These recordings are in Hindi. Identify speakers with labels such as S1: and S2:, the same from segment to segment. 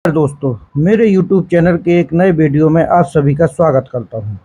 S1: दोस्तों, मेरे YouTube चैनल के एक नए वीडियो में आप सभी का स्वागत करता हूं।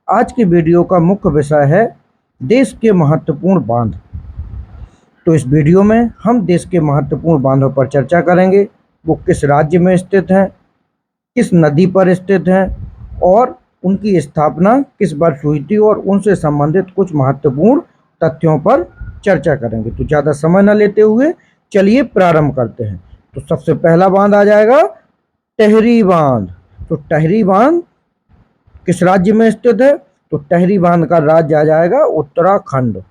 S1: आज की वीडियो का मुख्य विषय है देश के महत्वपूर्ण बांध। तो इस वीडियो में हम देश के महत्वपूर्ण बांधों पर चर्चा करेंगे। वो किस राज्य में स्थित हैं, किस नदी पर स्थित हैं और उनकी स्थापना किस वर्ष हुई थी और उनसे संबंधित कुछ महत्वपूर्ण तथ्यों पर चर्चा करेंगे। तो ज़्यादा समय न लेते हुए चलिए प्रारंभ करते हैं। तो सबसे पहला बांध आ जाएगा टेहरी बांध। तो टेहरी बांध किस राज्य में स्थित है? तो टेहरी बांध का राज्य आ जाएगा उत्तराखंड।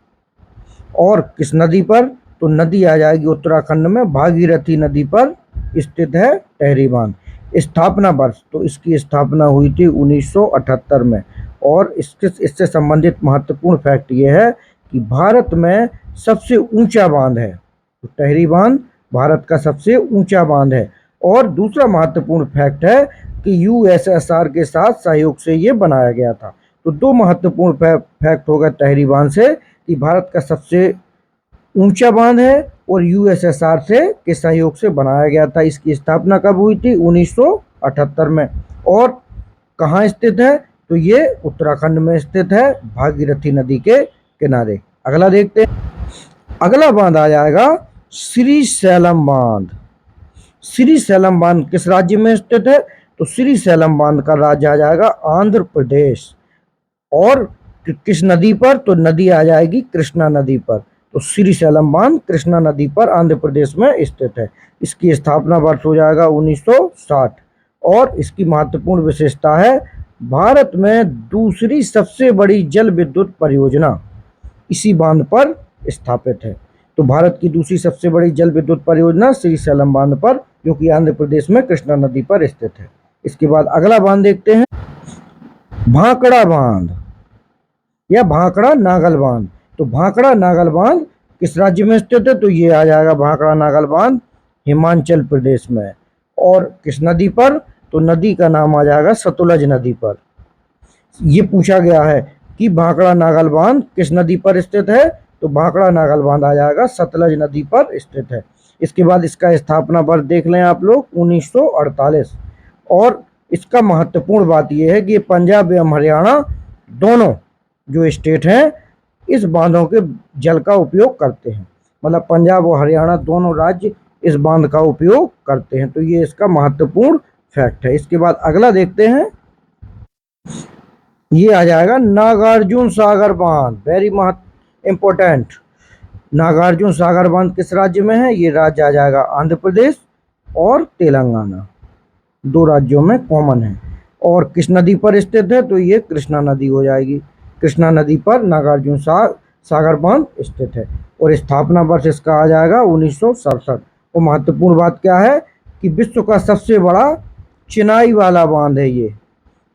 S1: और किस नदी पर? तो नदी आ जाएगी उत्तराखंड में भागीरथी नदी पर स्थित है टेहरी बांध। स्थापना वर्ष, तो इसकी स्थापना हुई थी 1978 में। और इससे संबंधित महत्वपूर्ण फैक्ट ये है कि भारत में सबसे ऊंचा बांध है। तो टेहरी बांध भारत का सबसे ऊंचा बांध है। और दूसरा महत्वपूर्ण फैक्ट है कि यूएसएसआर के साथ सहयोग से ये बनाया गया था। तो दो महत्वपूर्ण फैक्ट होगा टेहरी बांध से कि भारत का सबसे ऊंचा बांध है और यूएसएसआर से के सहयोग से बनाया गया था। इसकी स्थापना कब हुई थी? 1978 में। और कहाँ स्थित है? तो ये उत्तराखंड में स्थित है, भागीरथी नदी के किनारे। अगला देखते हैं। अगला बांध आ जाएगा श्रीशैलम बांध। श्रीशैलम बांध किस राज्य में स्थित है? तो श्रीशैलम बांध का राज्य आ जाएगा आंध्र प्रदेश। और किस नदी पर? तो नदी आ जाएगी कृष्णा नदी पर। तो श्रीशैलम बांध कृष्णा नदी पर आंध्र प्रदेश में स्थित है। इसकी स्थापना वर्ष हो जाएगा 1960। और इसकी महत्वपूर्ण विशेषता है भारत में दूसरी सबसे बड़ी जल विद्युत परियोजना इसी बांध पर स्थापित है। तो भारत की दूसरी सबसे बड़ी जल विद्युत परियोजना श्रीशैलम बांध पर, जो कि आंध्र प्रदेश में कृष्णा नदी पर स्थित है। इसके बाद अगला बांध देखते हैं, भाखड़ा बांध या भाखड़ा नागल बांध। तो भाखड़ा नागल बांध किस राज्य में स्थित है? तो ये आ जाएगा भाखड़ा नागल बांध हिमाचल प्रदेश में। और किस नदी पर? तो नदी का नाम आ जाएगा सतलज नदी पर। ये पूछा गया है कि भाखड़ा नागल बांध किस नदी पर स्थित है? तो भाखड़ा नागल बांध आ जाएगा सतलज नदी पर स्थित है। इसके बाद इसका स्थापना वर्ष देख लें आप लोग, 1948। और इसका महत्वपूर्ण बात यह है कि पंजाब एवं हरियाणा दोनों जो स्टेट हैं इस बांधों के जल का उपयोग करते हैं। मतलब पंजाब और हरियाणा दोनों राज्य इस बांध का उपयोग करते हैं। तो ये इसका महत्वपूर्ण फैक्ट है। इसके बाद अगला देखते हैं, ये आ जाएगा नागार्जुन सागर बांध। Very important. नागार्जुन सागर बांध किस राज्य में है? ये राज्य आ जाएगा आंध्र प्रदेश और तेलंगाना, दो राज्यों में कॉमन है। और किस नदी पर स्थित है? तो ये कृष्णा नदी हो जाएगी। कृष्णा नदी पर नागार्जुन सागर बांध स्थित है। और स्थापना वर्ष इसका आ जाएगा 1967। और महत्वपूर्ण बात क्या है कि विश्व का सबसे बड़ा चिनाई वाला बांध है। ये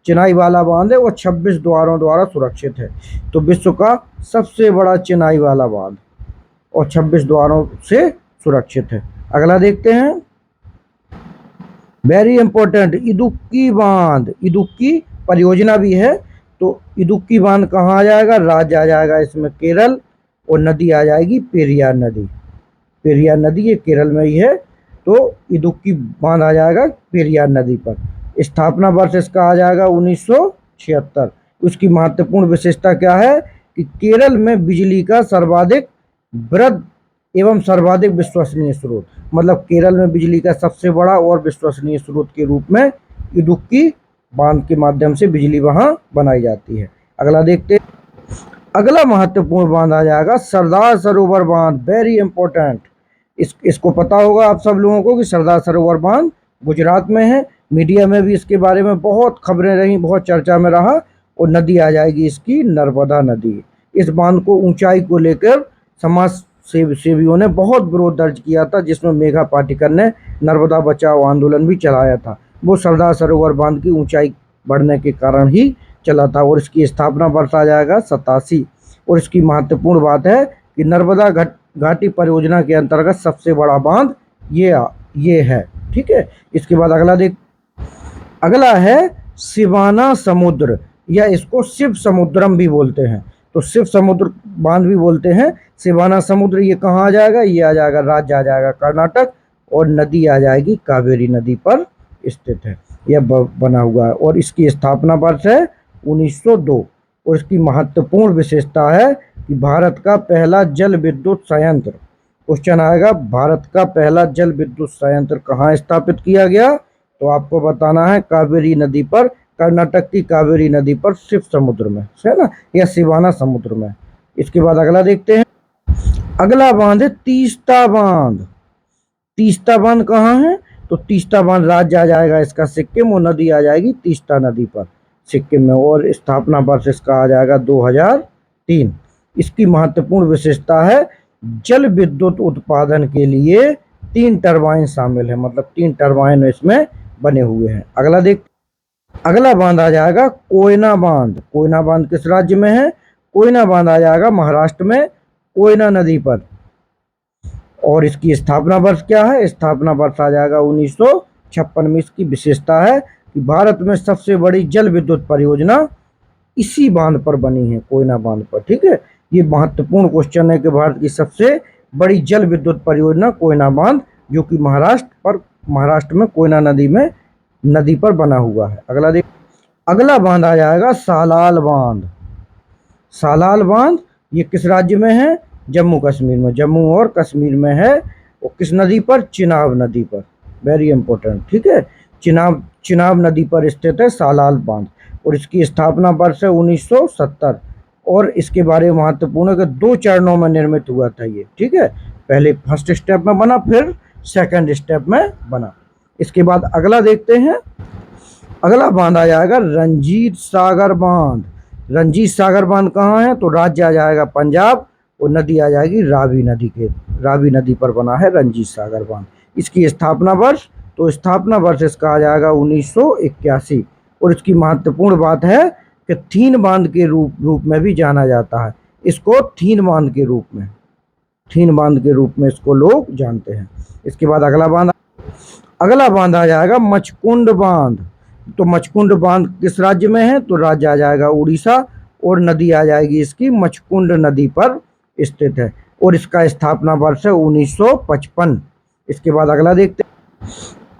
S1: चिनाई वाला बांध है, वो 26 द्वारों द्वारा सुरक्षित है। तो विश्व का सबसे बड़ा चिनाई वाला बांध और 26 द्वारों से सुरक्षित है। अगला देखते हैं, वेरी इंपॉर्टेंट, इदुक्की बांध। इदुक्की परियोजना भी है। तो इदुक्की बांध कहाँ आ जाएगा? राज्य आ जाएगा इसमें केरल। और नदी आ जाएगी पेरियार नदी। पेरियार नदी ये केरल में ही है। तो इदुक्की बांध आ जाएगा पेरियार नदी पर। स्थापना वर्ष इसका आ जाएगा 1976। उसकी महत्वपूर्ण विशेषता क्या है कि केरल में बिजली का सर्वाधिक वृहद एवं सर्वाधिक विश्वसनीय स्रोत, मतलब केरल में बिजली का सबसे बड़ा और विश्वसनीय स्रोत के रूप में इदुक्की बांध के माध्यम से बिजली वहां बनाई जाती है। अगला देखते हैं, अगला महत्वपूर्ण बांध आ जाएगा सरदार सरोवर बांध। Very important. इसको पता होगा आप सब लोगों को कि सरदार सरोवर बांध गुजरात में है। मीडिया में भी इसके बारे में बहुत खबरें रही, बहुत चर्चा में रहा। और नदी आ जाएगी इसकी नर्मदा नदी। इस बांध को ऊंचाई को लेकर समाज सेवियों ने बहुत विरोध दर्ज किया था, जिसमें मेघा पाटिकर ने नर्मदा बचाओ आंदोलन भी चलाया था। वो सरदार सरोवर बांध की ऊंचाई बढ़ने के कारण ही चला था। और इसकी स्थापना वर्ष आ जाएगा 87। और इसकी महत्वपूर्ण बात है कि नर्मदा घाटी परियोजना के अंतर्गत सबसे बड़ा बांध ये है। ठीक है। इसके बाद अगला है शिवाना समुद्र, या इसको शिव समुद्रम भी बोलते हैं। तो शिव समुद्र बांध भी बोलते हैं। शिवाना समुद्र ये कहाँ आ जाएगा? ये आ जाएगा, राज्य आ जाएगा कर्नाटक। और नदी आ जाएगी कावेरी नदी पर स्थित है, यह बना हुआ है। और इसकी स्थापना वर्ष है 1902। और इसकी महत्वपूर्ण विशेषता है कि भारत का पहला जल विद्युत संयंत्र, क्वेश्चन आएगा भारत का पहला जल विद्युत संयंत्र कहाँ स्थापित किया गया, तो आपको बताना है कावेरी नदी पर, कर्नाटक की कावेरी नदी पर, शिव समुद्र में है ना, या शिवाना समुद्र में। इसके बाद अगला देखते हैं। अगला बांध है तीस्ता बांध। तीस्ता बांध कहाँ है, तो तीस्ता बांध राज्य आ जाएगा इसका सिक्किम, और नदी आ जाएगी तीस्ता नदी पर सिक्किम में। और स्थापना वर्ष इसका आ जाएगा 2003। इसकी महत्वपूर्ण विशेषता है जल विद्युत उत्पादन के लिए 3 टरबाइन शामिल है, मतलब 3 टरबाइन इसमें बने हुए हैं। अगला बांध आ जाएगा कोयना बांध। कोयना बांध किस राज्य में है, कोयना बांध आ जाएगा महाराष्ट्र में, कोयना नदी पर। और इसकी स्थापना वर्ष क्या है, स्थापना वर्ष आ जाएगा 1956 में। इसकी विशेषता है कि भारत में सबसे बड़ी जल विद्युत परियोजना इसी बांध पर बनी है, कोयना बांध पर। ठीक है, ये महत्वपूर्ण क्वेश्चन है कि भारत की सबसे बड़ी जल विद्युत परियोजना कोयना बांध, जो कि महाराष्ट्र में कोयना नदी पर बना हुआ है। अगला बांध आ जाएगा सालाल बांध। सालाल बांध ये किस राज्य में है, जम्मू कश्मीर में, जम्मू और कश्मीर में है। और किस नदी पर, चिनाब नदी पर, वेरी इंपॉर्टेंट। ठीक है, चिनाब नदी पर स्थित है सालाल बांध। और इसकी स्थापना वर्ष है 1970। और इसके बारे में महत्वपूर्ण है कि 2 चरणों में निर्मित हुआ था ये। ठीक है, पहले फर्स्ट स्टेप में बना, फिर सेकंड स्टेप में बना। इसके बाद अगला देखते हैं। अगला बांध आ जाएगा रंजीत सागर बांध। रंजीत सागर बांध कहाँ है, तो राज्य आ जाएगा पंजाब, और नदी आ जाएगी रावी नदी पर बना है रंजीत सागर बांध। इसकी स्थापना वर्ष, तो स्थापना वर्ष इसका आ जाएगा 1981। और इसकी महत्वपूर्ण बात है कि थीन बांध के रूप में भी जाना जाता है इसको, थीन बांध के रूप में इसको लोग जानते हैं। इसके बाद अगला बांध आ जाएगा मचकुंड बांध। तो मचकुंड बांध किस राज्य में है, तो राज्य आ जाएगा उड़ीसा, और नदी आ जाएगी इसकी मचकुंड नदी पर स्थित है। और इसका स्थापना वर्ष है 1955। इसके बाद अगला देखते हैं।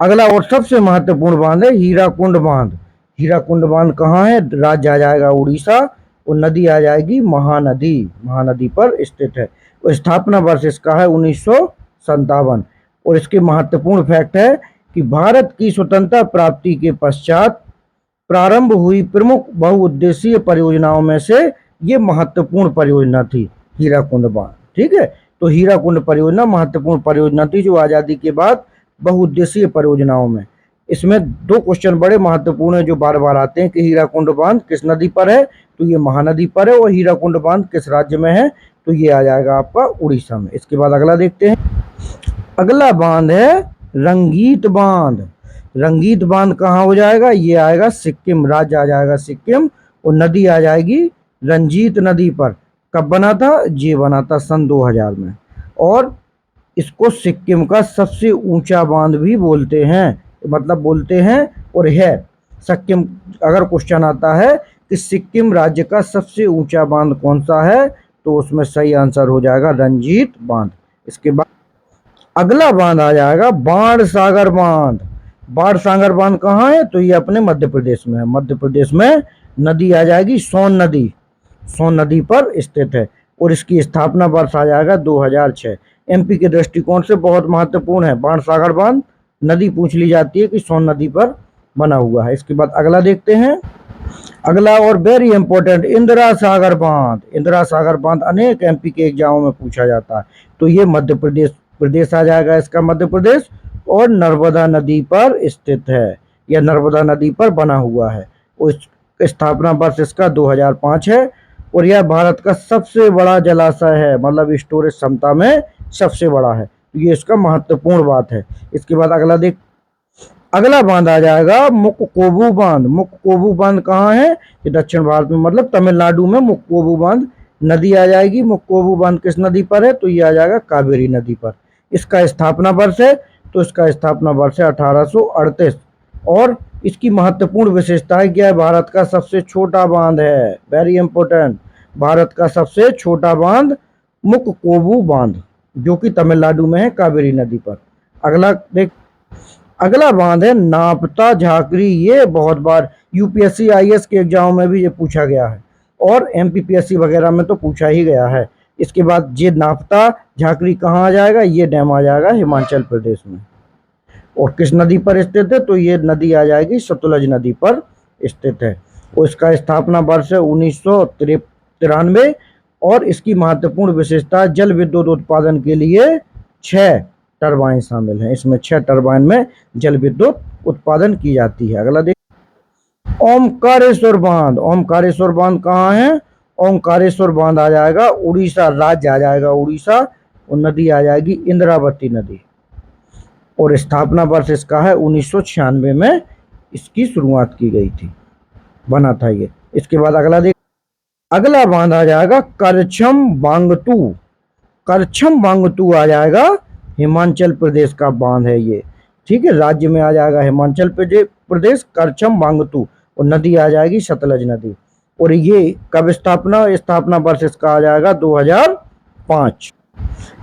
S1: अगला और सबसे महत्वपूर्ण बांध है हीराकुंड बांध। हीराकुंड बांध कहाँ है, राज्य आ जाएगा उड़ीसा, और नदी आ जाएगी महानदी पर स्थित है। और स्थापना वर्ष इसका है 1957। और इसके महत्वपूर्ण फैक्ट है कि भारत की स्वतंत्रता प्राप्ति के पश्चात प्रारंभ हुई प्रमुख बहुउद्देशीय परियोजनाओं में से ये महत्वपूर्ण परियोजना थी हीराकुंड बांध। ठीक है, तो हीराकुंड परियोजना महत्वपूर्ण परियोजना थी जो आज़ादी के बाद बहुउद्देशीय परियोजनाओं में। इसमें 2 क्वेश्चन बड़े महत्वपूर्ण है जो बार बार आते हैं कि हीराकुंड बांध किस नदी पर है, तो ये महानदी पर है। और हीराकुंड बांध किस राज्य में है, तो ये आ जाएगा आपका उड़ीसा में। इसके बाद अगला देखते हैं। अगला बांध है रंगीत बांध। रंगीत बांध कहाँ हो जाएगा, ये आएगा सिक्किम, राज्य आ जाएगा सिक्किम, और नदी आ जाएगी रंजीत नदी पर। कब बना था, ये बना था सन 2000 में। और इसको सिक्किम का सबसे ऊंचा बांध भी बोलते हैं, मतलब बोलते हैं। और है सिक्किम, अगर क्वेश्चन आता है कि सिक्किम राज्य का सबसे ऊंचा बांध कौन सा है, तो उसमें सही आंसर हो जाएगा रंजीत बांध। इसके बाद अगला बांध आ जाएगा बाणसागर बांध। बाणसागर बांध कहाँ है, तो ये अपने मध्य प्रदेश में है। मध्य प्रदेश में नदी आ जाएगी सोन नदी पर स्थित है। और इसकी स्थापना वर्ष आ जाएगा 2006। एमपी के दृष्टिकोण से बहुत महत्वपूर्ण है बाणसागर बांध। नदी पूछ ली जाती है कि सोन नदी पर बना हुआ है। इसके बाद अगला देखते हैं। अगला और वेरी इंपॉर्टेंट इंदिरा सागर बांध। इंदिरा सागर बांध अनेक एमपी के एग्जामों में पूछा जाता है। तो ये मध्य प्रदेश आ जाएगा इसका, मध्य प्रदेश, और नर्मदा नदी पर स्थित है, यह नर्मदा नदी पर बना हुआ है। और स्थापना वर्ष इसका 2005 है। और यह भारत का सबसे बड़ा जलाशय है, मतलब स्टोरेज क्षमता में सबसे बड़ा है। तो ये इसका महत्वपूर्ण बात है। इसके बाद अगला बांध आ जाएगा मुक्कोबू बांध। मुक्कोबू बांध कहाँ है, ये दक्षिण भारत में, मतलब तमिलनाडु में मुक्कोबू बांध। नदी आ जाएगी, मुक्कोबू बांध किस नदी पर है, तो ये आ जाएगा कावेरी नदी पर। इसका स्थापना वर्ष है, तो इसका स्थापना वर्ष है 1838। और इसकी महत्वपूर्ण विशेषता है कि यह भारत का सबसे छोटा बांध है, वेरी इंपॉर्टेंट, भारत का सबसे छोटा बांध मुक्कोबू बांध, जो कि तमिलनाडु में है कावेरी नदी पर। अगला बांध है नापता झाकरी। ये बहुत बार यूपीएससी आईएएस के एग्जाम में भी ये पूछा गया है और एमपीपीएससी वगैरह में तो पूछा ही गया है। इसके बाद ये नापता झाकरी कहाँ आ जाएगा? ये डैम आ जाएगा हिमाचल प्रदेश में। और किस नदी पर स्थित है? तो ये नदी आ जाएगी सतलज नदी पर स्थित है। और इसका स्थापना वर्ष है 1993 और इसकी महत्वपूर्ण विशेषता जल विद्युत उत्पादन के लिए 6 टरबाइन शामिल हैं। इसमें 6 टरबाइन में जल विद्युत उत्पादन की जाती है। अगला देख, ओमकारेश्वर बांध। ओमकारेश्वर बांध कहाँ है? ओमकारेश्वर बांध आ जाएगा उड़ीसा राज्य, आ जाएगा उड़ीसा, और नदी आ जाएगी इंद्रावती नदी। और स्थापना वर्ष इसका है 1996 में इसकी शुरुआत की गई थी, बना था ये। इसके बाद अगला देख, अगला बांध आ जाएगा करछम वांगतू। करछम वांगतू आ जाएगा हिमाचल प्रदेश का बांध है ये, ठीक है। राज्य में आ जाएगा हिमाचल प्रदेश करछम वांगतू, और नदी आ जाएगी सतलज नदी। और ये कब स्थापना वर्ष इसका आ जाएगा 2005।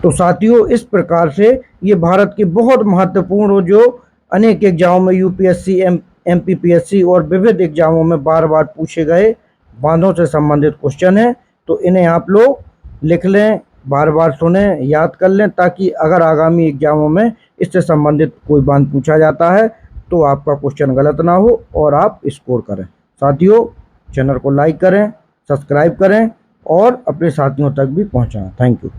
S1: तो साथियों, इस प्रकार से ये भारत के बहुत महत्वपूर्ण, जो अनेक एग्जामों में यूपीएससी, एमपीपीएससी और विविध एग्जामों में बार बार पूछे गए बांधों से संबंधित क्वेश्चन है। तो इन्हें आप लोग लिख लें, बार बार सुने, याद कर लें, ताकि अगर आगामी एग्जामों में इससे संबंधित कोई बांध पूछा जाता है तो आपका क्वेश्चन गलत ना हो और आप स्कोर करें। साथियों, चैनल को लाइक करें, सब्सक्राइब करें और अपने साथियों तक भी पहुंचाएं। Thank you.